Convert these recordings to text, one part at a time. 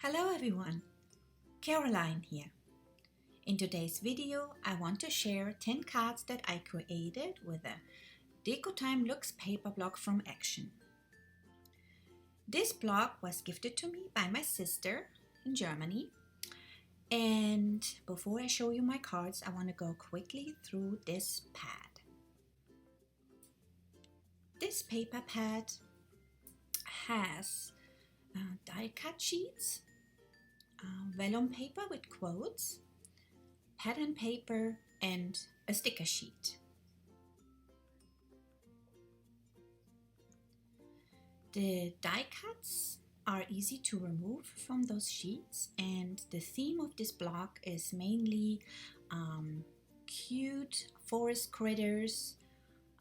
Hello everyone, Caroline here. In today's video, I want to share 10 cards that I created with a Decotime Luxe Paper Block from Action. This block was gifted to me by my sister in Germany. And before I show you my cards, I want to go quickly through this pad. This paper pad has die cut sheets, vellum paper with quotes, pattern paper, and a sticker sheet. The die cuts are easy to remove from those sheets, and the theme of this block is mainly cute forest critters,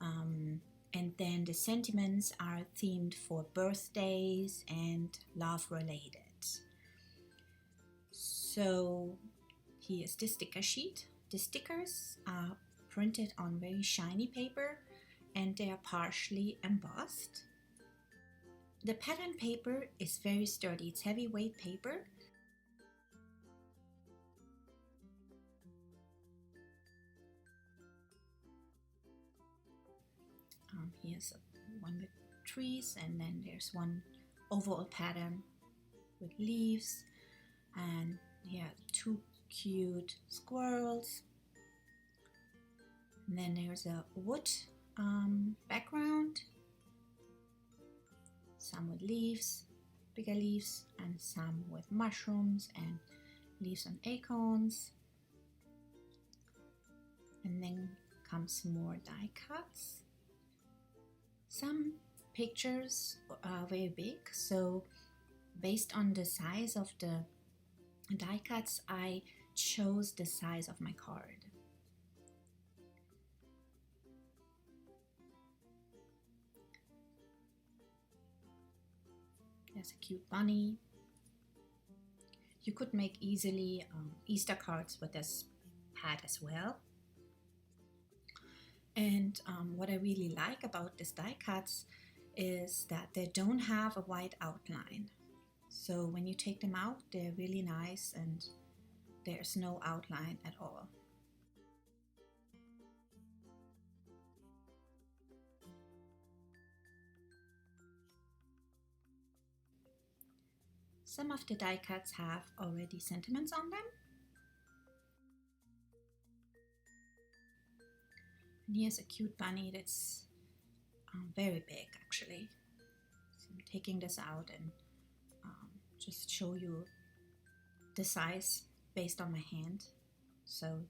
and then the sentiments are themed for birthdays and love related. So here's the sticker sheet. The stickers are printed on very shiny paper and they are partially embossed. The pattern paper is very sturdy, it's heavyweight paper. Here's one with trees, and then there's one overall pattern with leaves, and here two cute squirrels. And then there's a wood background, some with leaves, bigger leaves, and some with mushrooms and leaves and acorns. And then comes more die cuts. Some pictures are very big, so based on the size of the die cuts, I chose the size of my card. There's a cute bunny. You could make easily Easter cards with this pad as well. And what I really like about these die cuts is that they don't have a white outline. So when you take them out, they're really nice and there's no outline at all. Some of the die cuts have already sentiments on them. And here's a cute bunny that's very big actually. So I'm taking this out and just show you the size based on my hand. So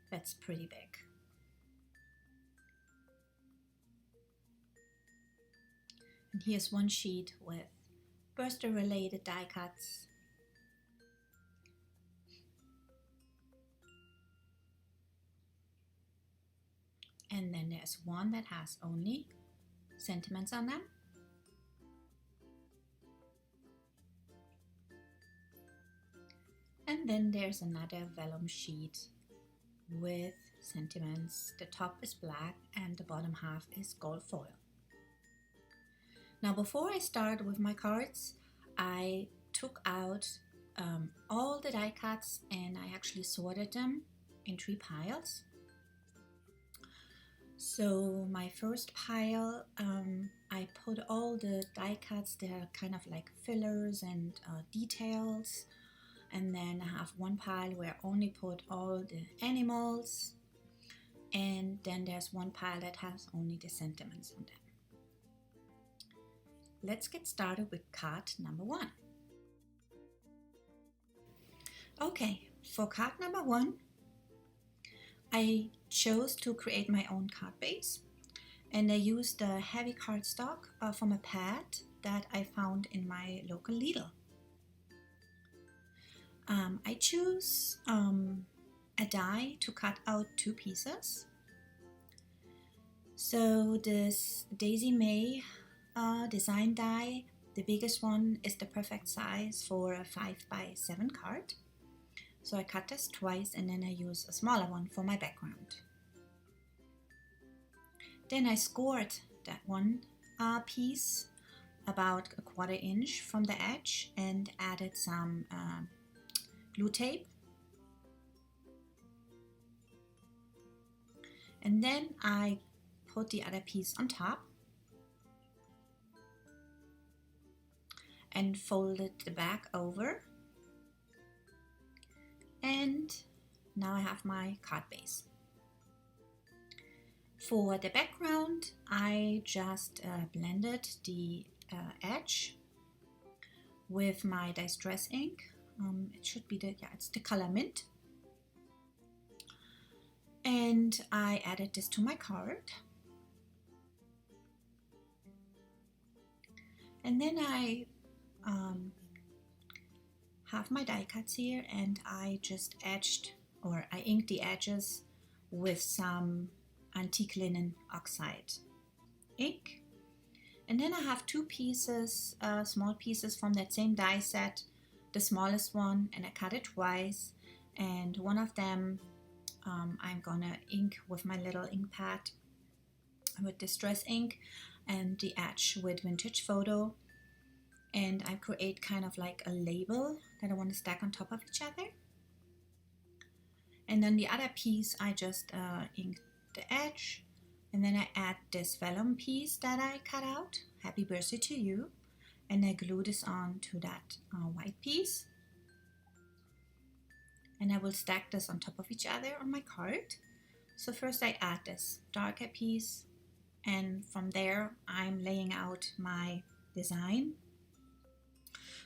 that's pretty big. And here's one sheet with birthday related die cuts. And then there's one that has only sentiments on them. And then there's another vellum sheet with sentiments. The top is black and the bottom half is gold foil. Now before I start with my cards, I took out all the die cuts and I actually sorted them in 3 piles. So my first pile, I put all the die cuts that are kind of like fillers and details. And then I have one pile where I only put all the animals. And then there's one pile that has only the sentiments on them. Let's get started with card number 1. Okay, for card number 1, I chose to create my own card base, and I used a heavy cardstock from a pad that I found in my local Lidl. I choose a die to cut out 2 pieces. So this Daisy May design die, the biggest one is the perfect size for a 5x7 card. So I cut this twice and then I use a smaller one for my background. Then I scored that one piece about a 1/4 inch from the edge and added some glue tape. And then I put the other piece on top and folded the back over. And now I have my card base. For the background, I just blended the edge with my distress ink. It should be it's the color mint. And I added this to my card. And then I have my die cuts here, and I just I inked the edges with some antique linen oxide ink. And then I have 2 pieces, small pieces from that same die set, the smallest one, and I cut it twice, and one of them I'm gonna ink with my little ink pad with distress ink and the edge with vintage photo, and I create kind of like a label that I want to stack on top of each other. And then the other piece I just inked the edge, and then I add this vellum piece that I cut out, happy birthday to you, and I glue this on to that white piece, and I will stack this on top of each other on my card. So first I add this darker piece, and from there I'm laying out my design.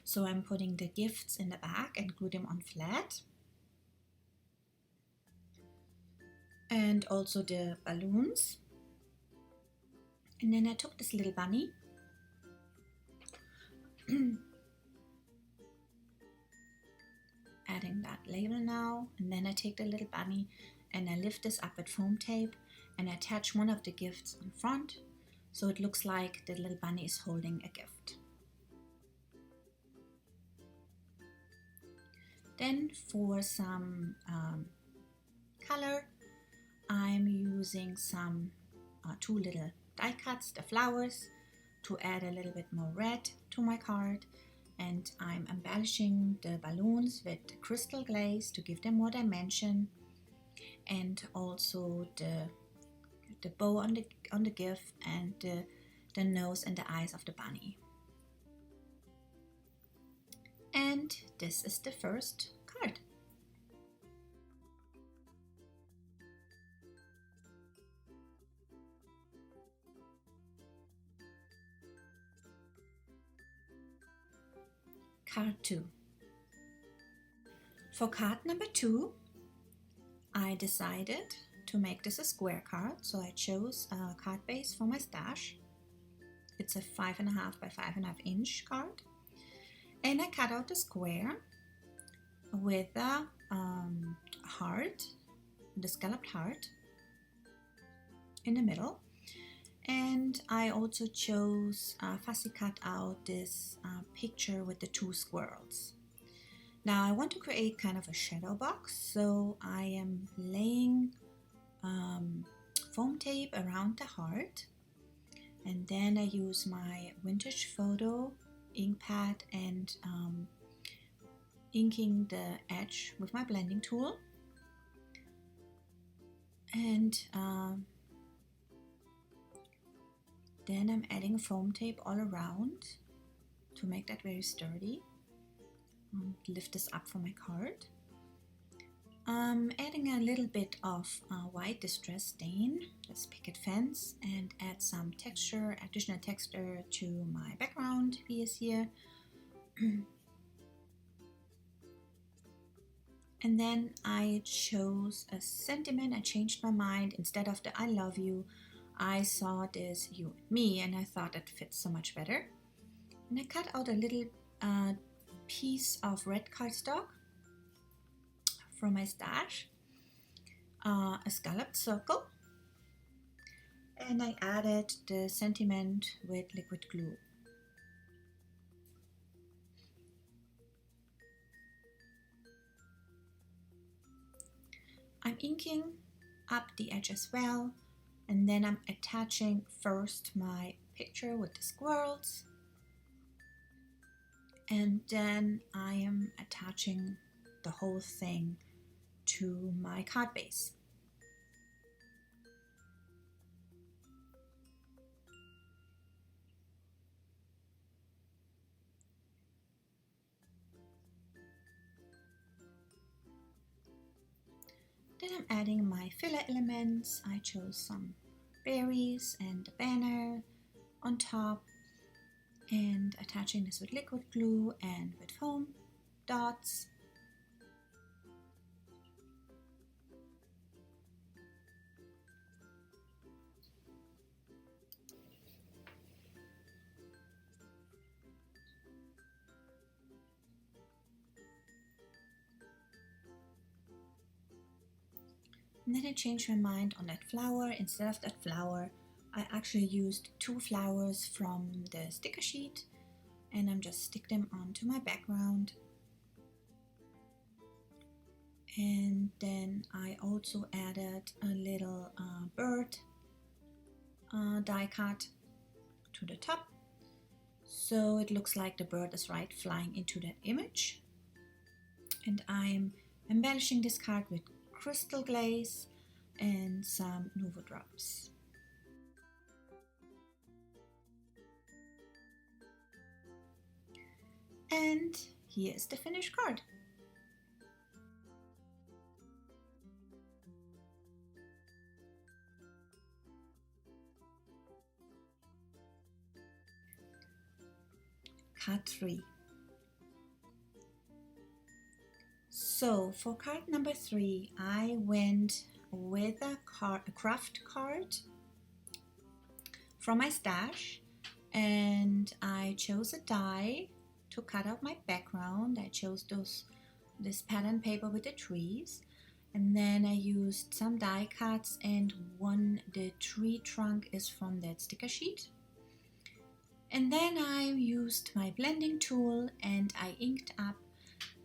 So I'm putting the gifts in the back and glue them on flat, and also the balloons. And then I took this little bunny adding that label now, and then I take the little bunny and I lift this up with foam tape and attach one of the gifts on front, so it looks like the little bunny is holding a gift. Then for some color, I'm using some 2 little die cuts, the flowers, to add a little bit more red to my card, and I'm embellishing the balloons with crystal glaze to give them more dimension, and also the bow on the gift, and the nose and the eyes of the bunny. And this is the first card. Card 2. For card number 2, I decided to make this a square card, so I chose a card base for my stash. It's a 5.5 by 5.5 inch card, and I cut out a square with a heart, the scalloped heart in the middle. And I also chose fussy cut out this picture with the 2 squirrels. Now I want to create kind of a shadow box, so I am laying foam tape around the heart, and then I use my vintage photo ink pad and inking the edge with my blending tool, and then I'm adding foam tape all around to make that very sturdy. Lift this up for my card. Adding a little bit of white distress stain, that's picket fence, and add some texture, additional texture to my background piece here. And then I chose a sentiment. I changed my mind. Instead of the I love you, I saw this you and me, and I thought it fits so much better. And I cut out a little piece of red cardstock from my stash, a scalloped circle, and I added the sentiment with liquid glue. I'm inking up the edge as well, and then I'm attaching first my picture with the squirrels, and then I am attaching the whole thing to my card base. Then I'm adding my filler elements. I chose some berries and a banner on top, and attaching this with liquid glue and with foam dots. And then I changed my mind on that flower. Instead of that flower, I actually used 2 flowers from the sticker sheet, and I'm just stick them onto my background. And then I also added a little bird die cut to the top, so it looks like the bird is right flying into that image. And I'm embellishing this card with crystal glaze and some Nuvo drops. And here's the finished card. Card 3. So for card number 3, I went with a craft card from my stash, and I chose a die to cut out my background. I chose this pattern paper with the trees, and then I used some die cuts, and the tree trunk is from that sticker sheet. And then I used my blending tool and I inked up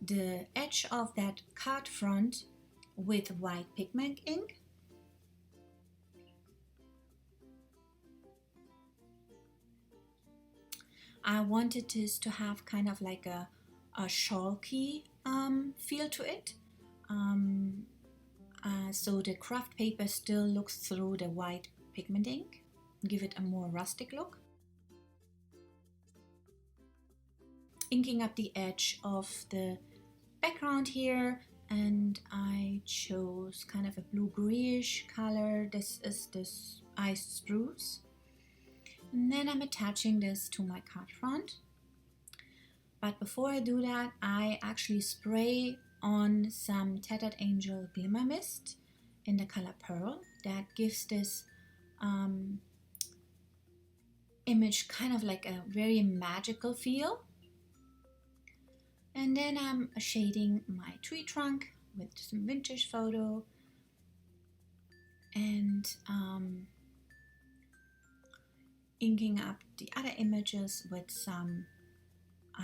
the edge of that card front with white pigment ink. I wanted this to have kind of like a chalky feel to it. So the craft paper still looks through the white pigment ink, give it a more rustic look. Inking up the edge of the background here, and I chose kind of a blue grayish color. This is this ice spruce. And then I'm attaching this to my card front. But before I do that, I actually spray on some Tattered Angel Glimmer Mist in the color Pearl. That gives this image kind of like a very magical feel. And then I'm shading my tree trunk with some vintage photo, and inking up the other images with some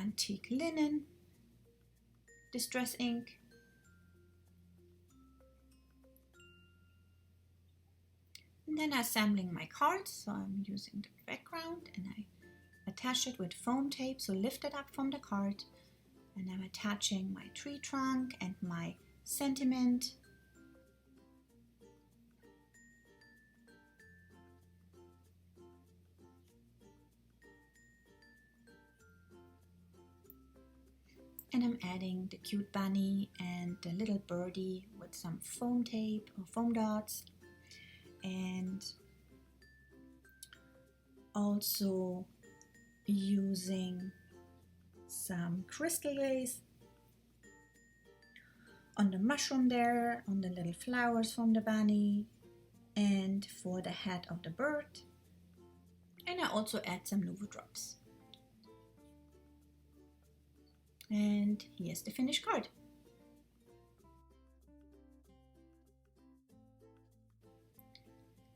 antique linen distress ink. And then assembling my card, so I'm using the background and I attach it with foam tape, so lift it up from the card. And I'm attaching my tree trunk and my sentiment. And I'm adding the cute bunny and the little birdie with some foam tape or foam dots. And also using some crystal glaze on the mushroom there, on the little flowers from the bunny, and for the head of the bird. And I also add some Nuvo drops. And here's the finished card.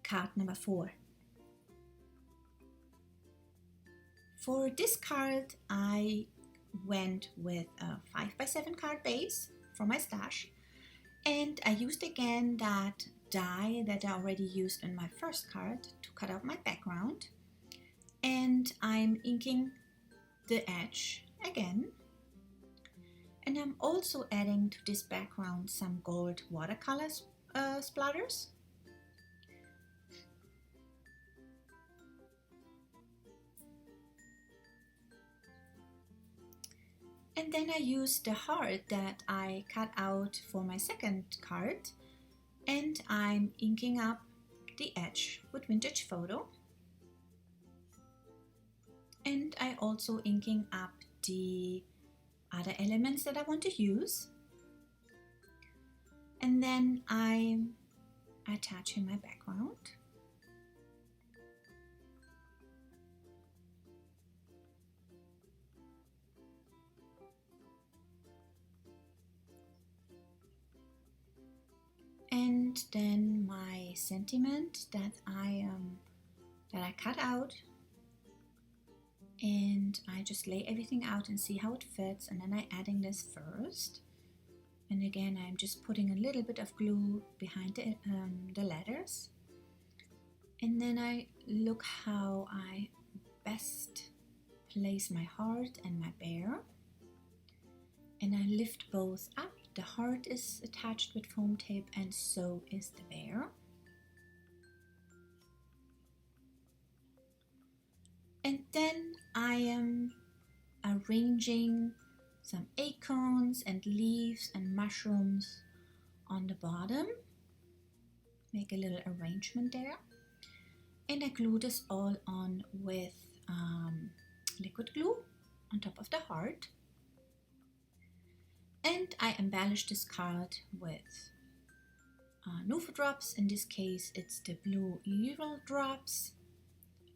Card number 4. For this card, I went with a 5x7 card base from my stash, and I used again that die that I already used in my first card to cut out my background, and I'm inking the edge again. And I'm also adding to this background some gold watercolor splatters. And then I use the heart that I cut out for my second card, and I'm inking up the edge with vintage photo. And I also inking up the other elements that I want to use. And then I'm attaching my background. And then my sentiment that I cut out, and I just lay everything out and see how it fits, and then I'm adding this first. And again, I'm just putting a little bit of glue behind the letters, and then I look how I best place my heart and my bear, and I lift both up. The heart is attached with foam tape, and so is the bear. And then I am arranging some acorns and leaves and mushrooms on the bottom. Make a little arrangement there. And I glue this all on with liquid glue on top of the heart. And I embellish this card with Nuvo drops. In this case, it's the blue Euro drops.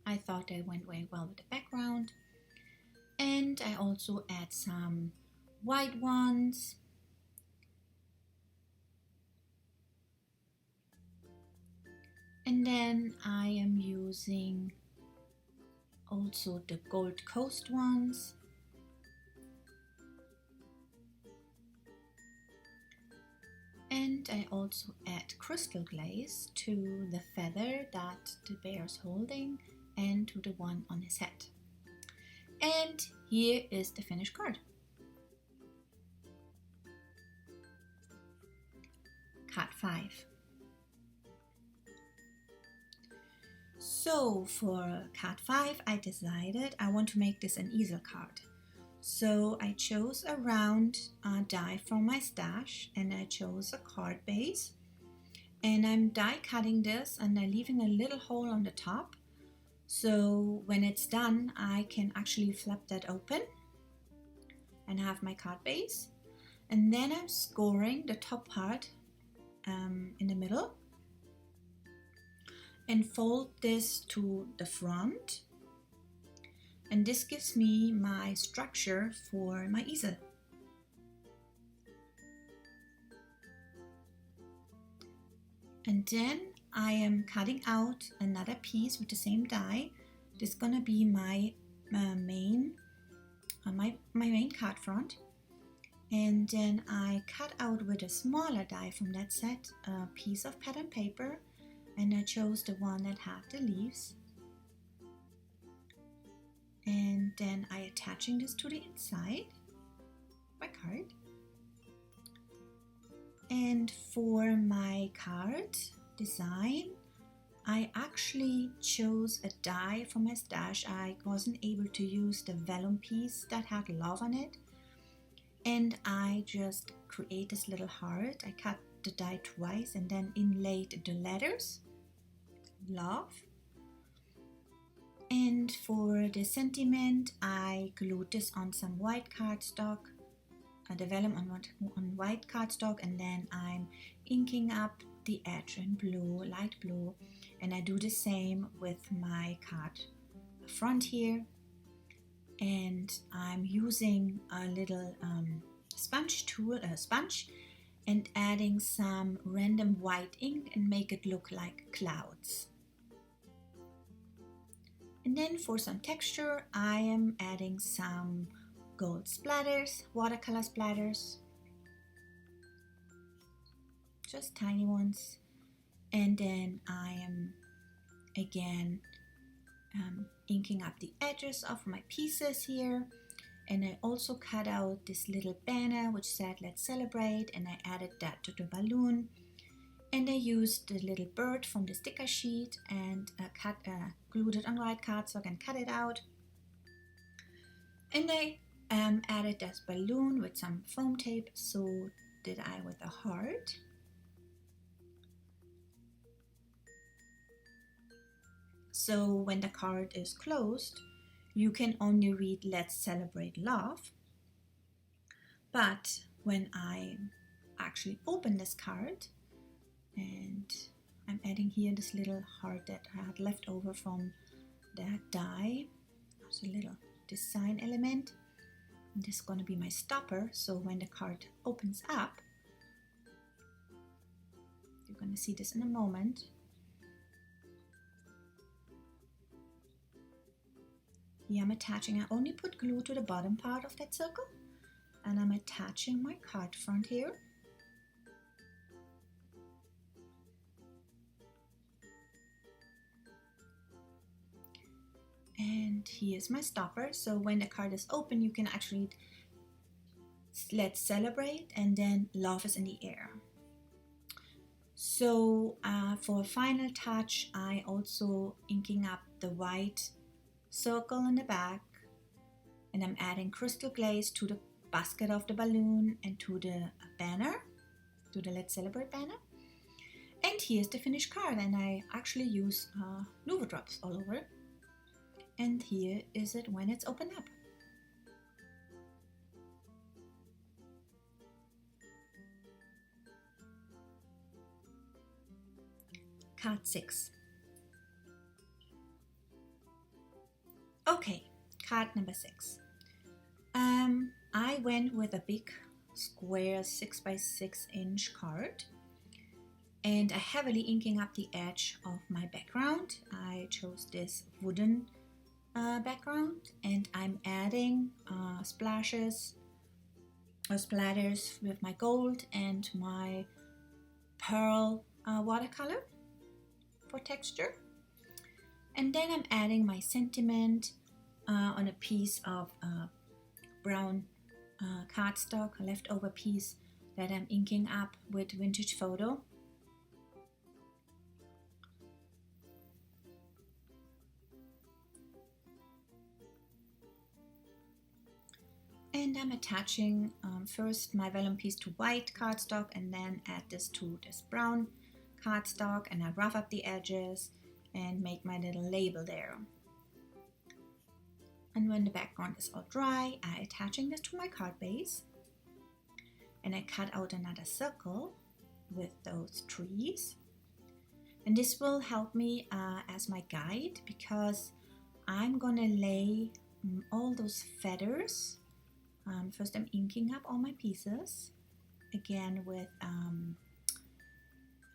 I thought they went very well with the background. And I also add some white ones. And then I am using also the Gold Coast ones. And I also add crystal glaze to the feather that the bear is holding and to the one on his head. And here is the finished card. Card 5. So for card 5, I decided I want to make this an easel card. So I chose a round die from my stash, and I chose a card base, and I'm die cutting this, and I'm leaving a little hole on the top, so when it's done I can actually flap that open and have my card base. And then I'm scoring the top part in the middle and fold this to the front. And this gives me my structure for my easel. And then I am cutting out another piece with the same die. This is gonna be my main card front. And then I cut out with a smaller die from that set a piece of pattern paper, and I chose the one that had the leaves. And then I attaching this to the inside my card. And for my card design, I actually chose a die from my stash. I wasn't able to use the vellum piece that had love on it, and I just create this little heart. I cut the die twice and then inlaid the letters love. And for the sentiment, I glued this on some white cardstock, the vellum on white cardstock, and then I'm inking up the edge in blue, light blue, and I do the same with my card front here. And I'm using a little sponge tool, and adding some random white ink and make it look like clouds. And then for some texture, I am adding some gold splatters, watercolor splatters, just tiny ones. And then I am again inking up the edges of my pieces here. And I also cut out this little banner which said let's celebrate, and I added that to the balloon. And I used the little bird from the sticker sheet and glued it on white cardstock and cut it out. And I added this balloon with some foam tape, so did I with a heart. So when the card is closed, you can only read let's celebrate love. But when I actually open this card, and I'm adding here this little heart that I had left over from that die. There's a little design element. And this is going to be my stopper. So when the card opens up, you're going to see this in a moment. Here I'm attaching, I only put glue to the bottom part of that circle. And I'm attaching my card front here. And here's my stopper. So when the card is open, you can actually let's celebrate, and then love is in the air. So for a final touch, I also inking up the white circle in the back, and I'm adding crystal glaze to the basket of the balloon and to the banner, to the let's celebrate banner. And here's the finished card, and I actually use Nuvo drops all over. And here is it when it's opened up. Card 6. Okay, card number 6. I went with a big square 6x6 card, and I heavily inking up the edge of my background. I chose this wooden background, and I'm adding splashes or splatters with my gold and my pearl watercolor for texture. And then I'm adding my sentiment on a piece of brown cardstock, a leftover piece that I'm inking up with vintage photo. And I'm attaching first my vellum piece to white cardstock, and then add this to this brown cardstock, and I rough up the edges and make my little label there. And when the background is all dry, I'm attaching this to my card base, and I cut out another circle with those trees. And this will help me as my guide, because I'm gonna lay all those feathers. First I'm inking up all my pieces, again with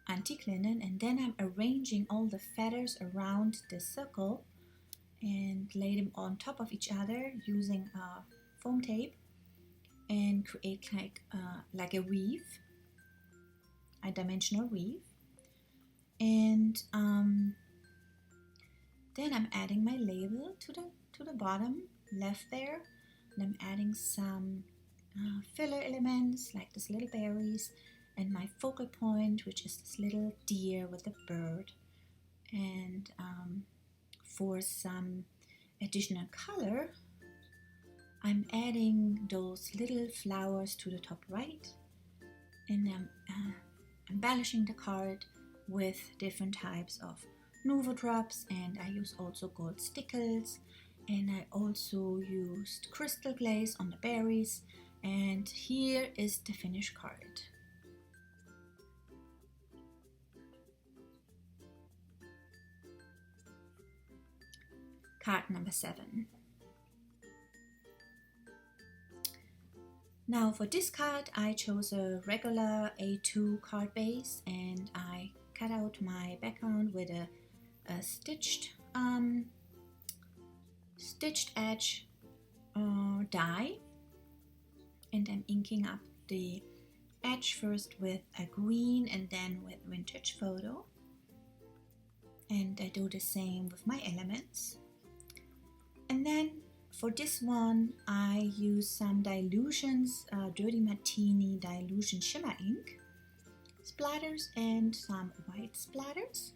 antique linen, and then I'm arranging all the feathers around the circle and lay them on top of each other using foam tape, and create like a weave, a dimensional weave. And then I'm adding my label to the bottom left there, and I'm adding some filler elements like these little berries, and my focal point, which is this little deer with a bird. And for some additional color, I'm adding those little flowers to the top right, and I'm embellishing the card with different types of Nuvo drops, and I use also gold stickles, and I also used crystal glaze on the berries. And here is the finished card. Card number 7. Now for this card, I chose a regular A2 card base, and I cut out my background with a stitched edge die, and I'm inking up the edge first with a green and then with vintage photo, and I do the same with my elements. And then For this one, I use some Dilutions, Dirty Martini Dilution Shimmer Ink splatters and some white splatters.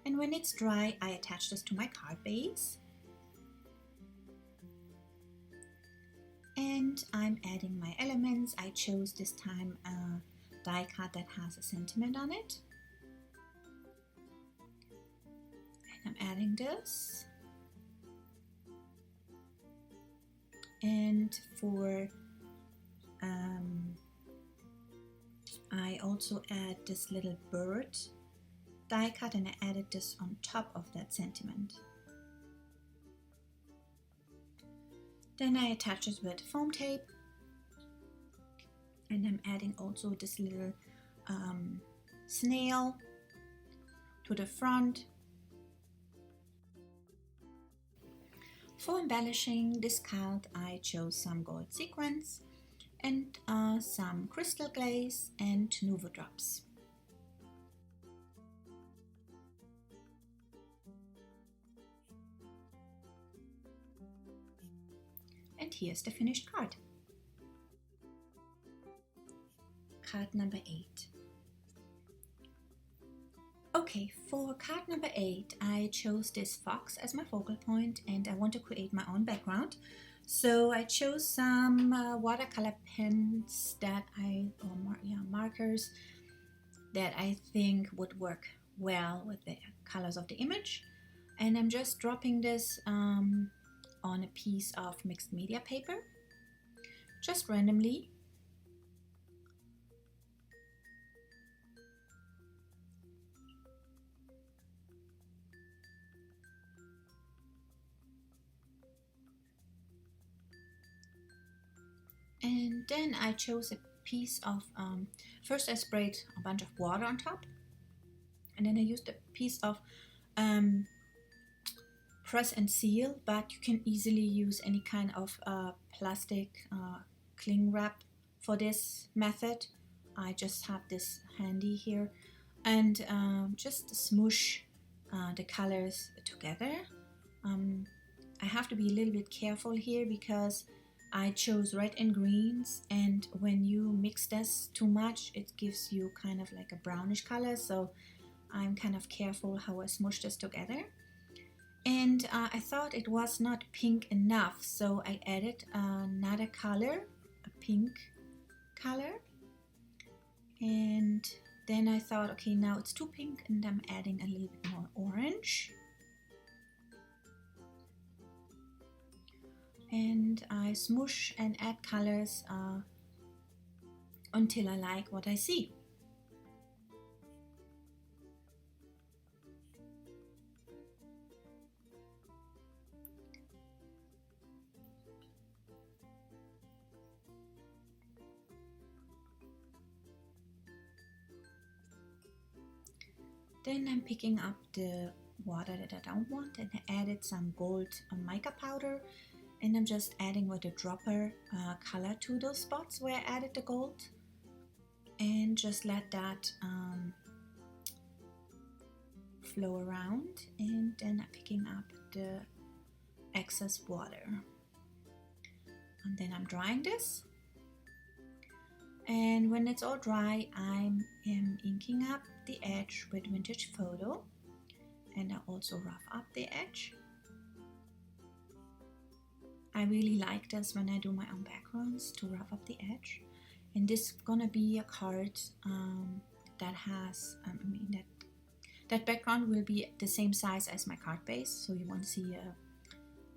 And when it's dry, I attach this to my card base. And I'm adding my elements. I chose this time a die cut that has a sentiment on it. And I'm adding this. And for I also add this little bird die cut, and I added this on top of that sentiment. Then I attach this with foam tape, and I'm adding also this little snail to the front. For embellishing this card, I chose some gold sequins and some crystal glaze and Nuvo drops. And here's the finished card. Card number 8. Okay, for card number 8, I chose this fox as my focal point, and I want to create my own background. So I chose some watercolor pens that markers that I think would work well with the colors of the image. And I'm just dropping this on a piece of mixed media paper, just randomly. And then I chose a piece of, first I sprayed a bunch of water on top, and then I used a piece of press and seal, but you can easily use any kind of plastic cling wrap for this method. I just have this handy here, and just smoosh the colors together. I have to be a little bit careful here because I chose red and greens, and when you mix this too much, it gives you kind of like a brownish color, so I'm kind of careful how I smush this together. And I thought it was not pink enough, so I added another color, a pink color. And then I thought, okay, now it's too pink, and I'm adding a little bit more orange. And I smoosh and add colors until I like what I see. Then I'm picking up the water that I don't want, and I added some gold mica powder, and I'm just adding with a dropper color to those spots where I added the gold, and just let that flow around. And then I'm picking up the excess water, and then I'm drying this. And when it's all dry, I am inking up the edge with Vintage Photo, and I also rough up the edge. I really like this when I do my own backgrounds, to rough up the edge. And this is gonna be a card that has, that background will be the same size as my card base, so you won't see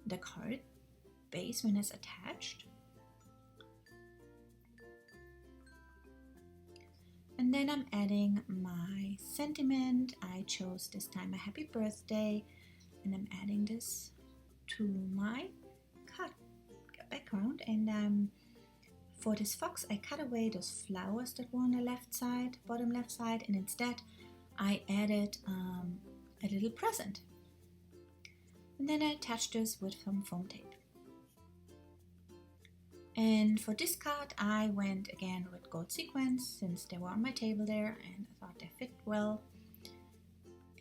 the card base when it's attached. And then I'm adding my sentiment. I chose this time a happy birthday, and I'm adding this to my card background. And for this fox, I cut away those flowers that were on the left side, bottom left side, and instead I added a little present. And then I attached this with some foam tape. And for this card, I went again with gold sequins, since they were on my table there, and I thought they fit well.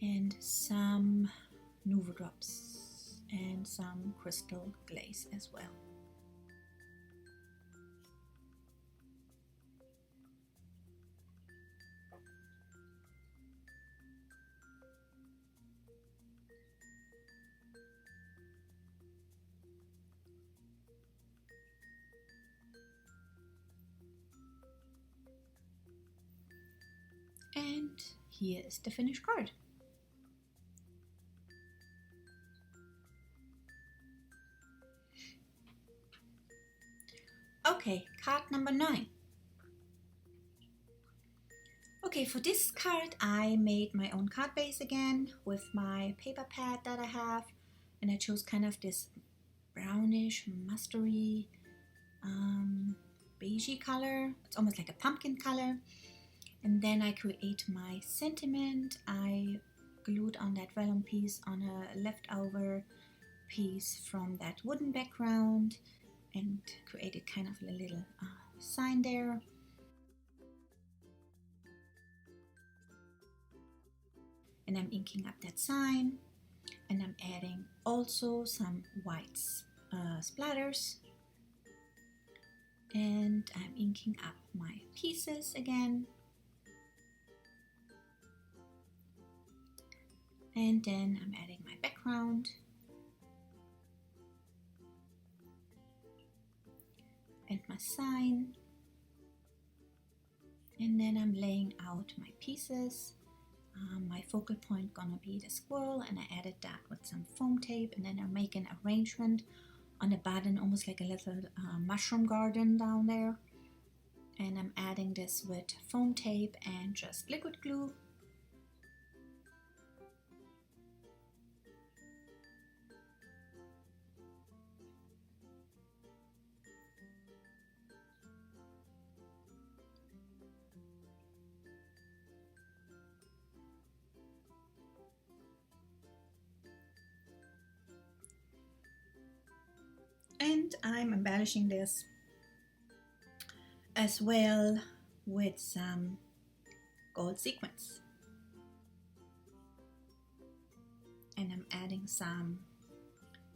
and some Nuvo drops and some crystal glaze as well. And here is the finished card. Okay, card number 9. Okay, for this card I made my own card base again with my paper pad that I have, and I chose kind of this brownish, mustardy, beigey color. It's almost like a pumpkin color. And then I create my sentiment. I glued on that vellum piece on a leftover piece from that wooden background and created kind of a little sign there. And I'm inking up that sign, and I'm adding also some white splatters, and I'm inking up my pieces again. And then I'm adding my background and my sign, and then I'm laying out my pieces. My focal point gonna be the squirrel, and I added that with some foam tape, and then I make an arrangement on the bottom, almost like a little mushroom garden down there. And I'm adding this with foam tape and just liquid glue. And I'm embellishing this as well with some gold sequins. And I'm adding some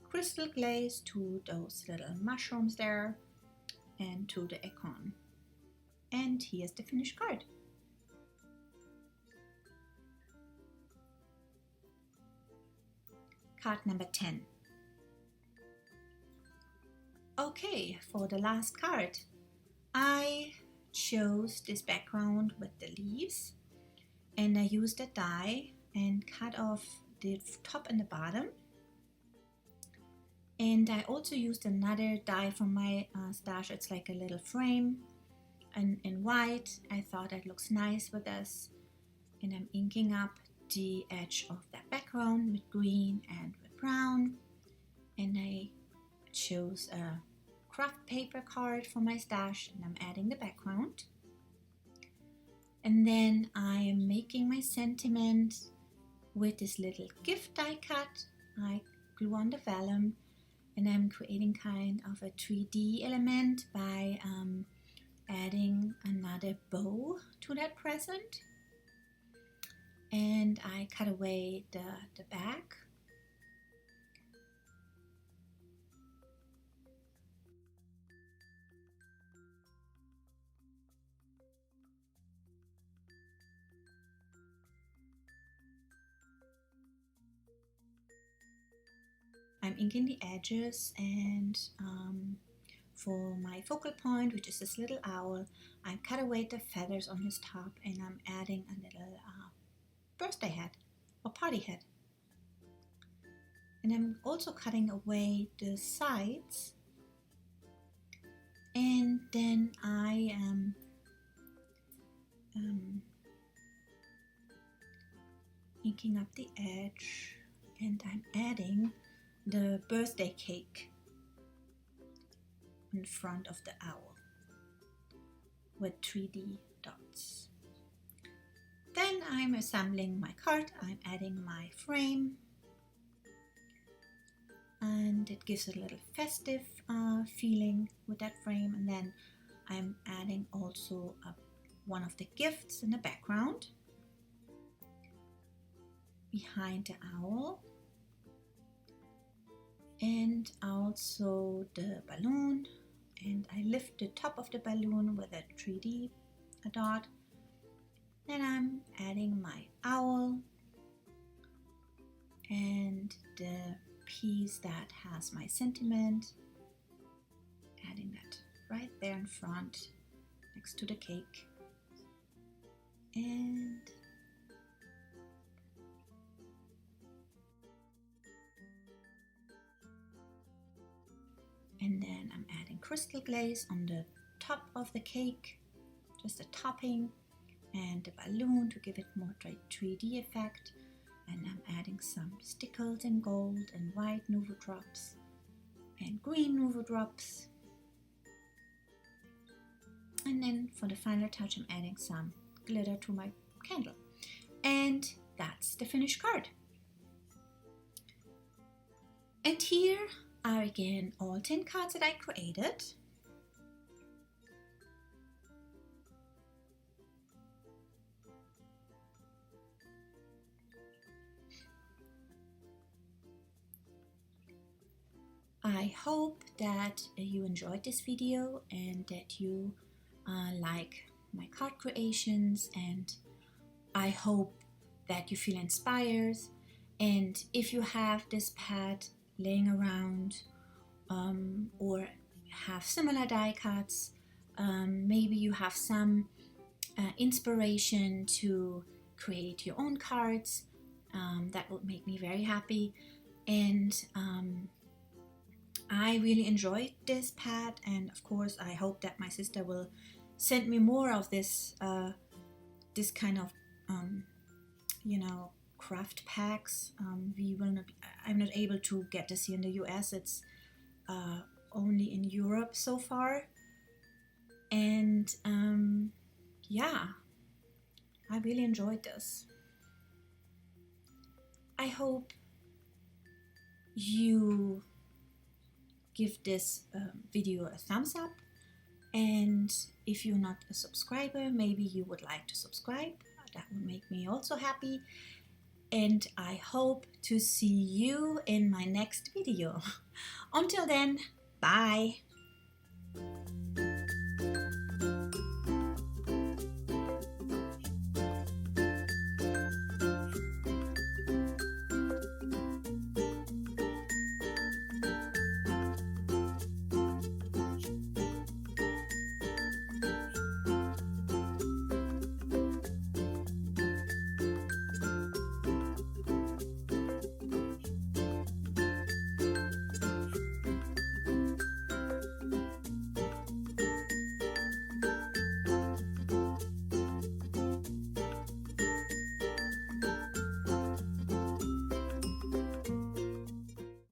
crystal glaze to those little mushrooms there and to the acorn. And here's the finished card. Card number 10. Okay, for the last card, I chose this background with the leaves, and I used a die and cut off the top and the bottom. And I also used another die from my stash. It's like a little frame and in white. I thought that looks nice with this. And I'm inking up the edge of that background with green and with brown. And I chose a craft paper card for my stash, and I'm adding the background. And then I am making my sentiment with this little gift die cut. I glue on the vellum, and I'm creating kind of a 3D element by adding another bow to that present. And I cut away the back. I'm inking the edges, and for my focal point, which is this little owl, I cut away the feathers on his top, and I'm adding a little birthday hat or party hat. And I'm also cutting away the sides, and then I am inking up the edge, and I'm adding the birthday cake in front of the owl with 3D dots. Then I'm assembling my card. I'm adding my frame, and it gives a little festive feeling with that frame. And then I'm adding also one of the gifts in the background. behind the owl, and also the balloon, and I lift the top of the balloon with a 3D dot. Then I'm adding my owl and the piece that has my sentiment, adding that right there in front next to the cake. And then I'm adding crystal glaze on the top of the cake, just a topping, and the balloon to give it more 3D effect. And I'm adding some stickles in gold and white nouveau drops and green nouveau drops. And then for the final touch, I'm adding some glitter to my candle. And that's the finished card. And here are again all 10 cards that I created. I hope that you enjoyed this video and that you like my card creations, and I hope that you feel inspired. And if you have this pad laying around or have similar die cuts, maybe you have some inspiration to create your own cards, that would make me very happy. And I really enjoyed this pad, and of course I hope that my sister will send me more of this this kind of craft packs. I'm not able to get this here in the US. It's only in Europe so far. And yeah, I really enjoyed this. I hope you give this video a thumbs up, and if you're not a subscriber, maybe you would like to subscribe. That would make me also happy. And I hope to see you in my next video. Until then, bye.